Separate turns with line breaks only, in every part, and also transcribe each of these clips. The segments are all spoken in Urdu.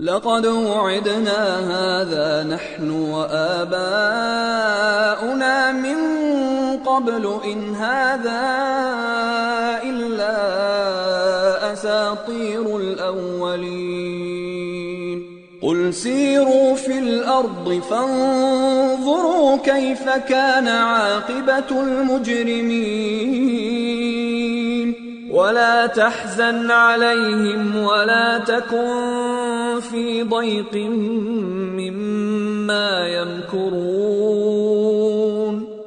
لقد وعدنا هذا نحن وآباؤنا من قبل إن هذا إلا أساطير الأولين قل سيروا في الأرض فانظروا كيف كان عاقبة المجرمين ولا تحزن عليهم ولا تكن في ضيق مما يمكرون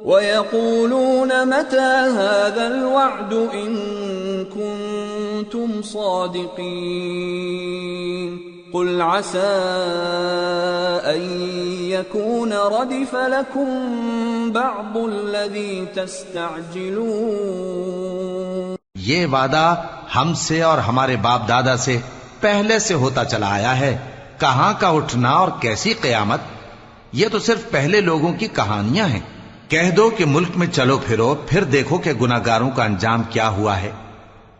ويقولون متى هذا الوعد إن كنتم صادقين قل عسى أن يكون ردف لكم بعض الذي تستعجلون
یہ وعدہ ہم سے اور ہمارے باپ دادا سے پہلے سے ہوتا چلا آیا ہے، کہاں کا اٹھنا اور کیسی قیامت، یہ تو صرف پہلے لوگوں کی کہانیاں ہیں۔ کہہ دو کہ ملک میں چلو پھرو، پھر دیکھو کہ گناہگاروں کا انجام کیا ہوا ہے،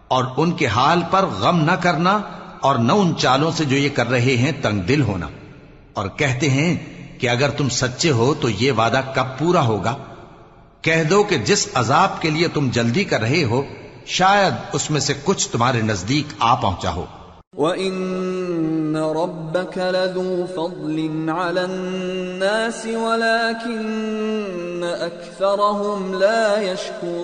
اور ان کے حال پر غم نہ کرنا اور نہ ان چالوں سے جو یہ کر رہے ہیں تنگ دل ہونا، اور کہتے ہیں کہ اگر تم سچے ہو تو یہ وعدہ کب پورا ہوگا؟ کہہ دو کہ جس عذاب کے لیے تم جلدی کر رہے ہو شاید اس میں سے کچھ تمہارے نزدیک آ پہنچا ہو۔
وَإِنَّ رَبَّكَ لَذُو فَضْلٍ عَلَى النَّاسِ وَلَكِنَّ أَكْثَرَهُمْ لَا يَشْكُرُونَ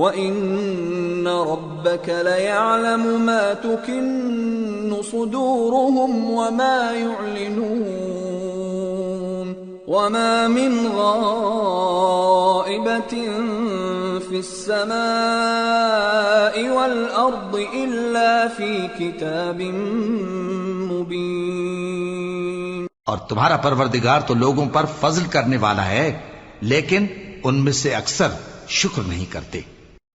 وَإِنَّ رَبَّكَ لَيَعْلَمُ مَا تُكِنُّ صُدُورُهُمْ وَمَا يُعْلِنُونَ وَمَا مِنْ غَائِبَةٍ فِي السَّمَاءِ وَالْأَرْضِ إِلَّا فِي كِتَابٍ مُبِينٍ۔
اور تمہارا پروردگار تو لوگوں پر فضل کرنے والا ہے، لیکن ان میں سے اکثر شکر نہیں کرتے۔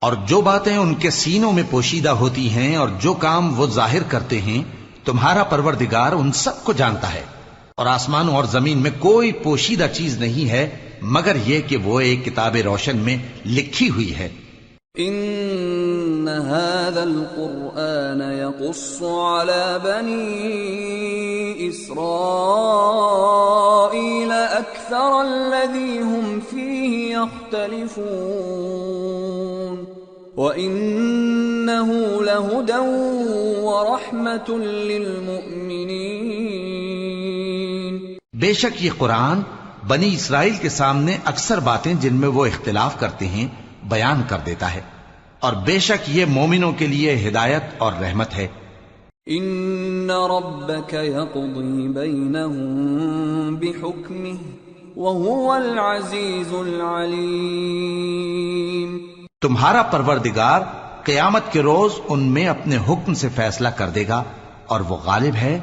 اور جو باتیں ان کے سینوں میں پوشیدہ ہوتی ہیں اور جو کام وہ ظاہر کرتے ہیں تمہارا پروردگار ان سب کو جانتا ہے، اور آسمانوں اور زمین میں کوئی پوشیدہ چیز نہیں ہے مگر یہ کہ وہ ایک کتاب روشن میں لکھی ہوئی ہے۔
ان هذا القرآن يقص على بني إسرائيل أكثر الذي هم فيه يختلفون وإنه لهدى ورحمة للمؤمنين۔
بے شک یہ قرآن بنی اسرائیل کے سامنے اکثر باتیں جن میں وہ اختلاف کرتے ہیں بیان کر دیتا ہے، اور بے شک یہ مومنوں کے لیے ہدایت اور رحمت ہے۔
ان ربك يقضي بينهم بحكمه وهو العزيز العليم۔
تمہارا پروردگار قیامت کے روز ان میں اپنے حکم سے فیصلہ کر دے گا اور وہ غالب ہے،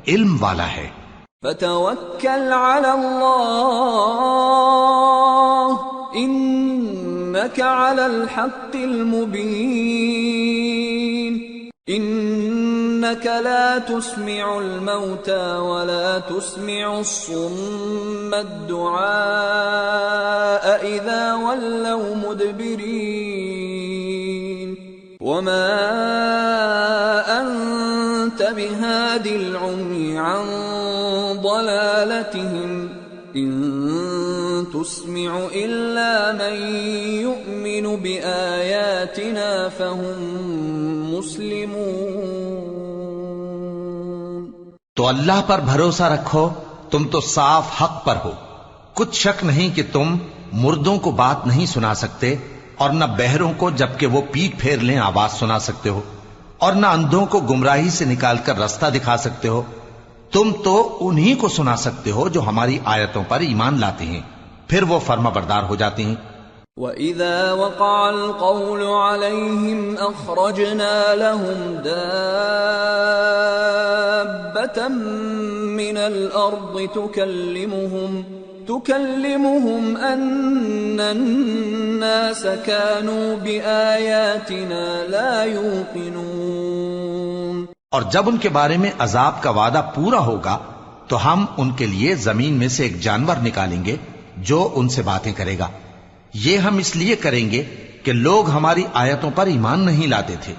علم والا ہے۔
فتوکل علی اللہ انک علی الحق المبین انک لا تسمع الموتى ولا تسمع الصم الدعاء اذا ولوا مدبرین وما انت بهاد العمي عن ضلالتهم ان تسمع الا من يؤمن بآياتنا فهم مسلمون۔
تو اللہ پر بھروسہ رکھو، تم تو صاف حق پر ہو، کچھ شک نہیں کہ تم مردوں کو بات نہیں سنا سکتے اور نہ بہروں کو جبکہ وہ پیٹ پھیر لیں آواز سنا سکتے ہو، اور نہ اندھوں کو گمراہی سے نکال کر رستہ دکھا سکتے ہو۔ تم تو انہی کو سنا سکتے ہو جو ہماری آیتوں پر ایمان لاتے ہیں، پھر وہ فرما بردار ہو جاتے ہیں۔
وَإِذَا وَقَعَ الْقَوْلُ عَلَيْهِمْ أَخْرَجْنَا لَهُمْ دَابَّةً مِّنَ الْأَرْضِ تُكَلِّمُهُمْ أَنَّ النَّاسَ كَانُوا بِآيَاتِنَا لَا يُوقِنُونَ۔
اور جب ان کے بارے میں عذاب کا وعدہ پورا ہوگا تو ہم ان کے لیے زمین میں سے ایک جانور نکالیں گے جو ان سے باتیں کرے گا۔ یہ ہم اس لیے کریں گے کہ لوگ ہماری آیتوں پر ایمان نہیں لاتے تھے۔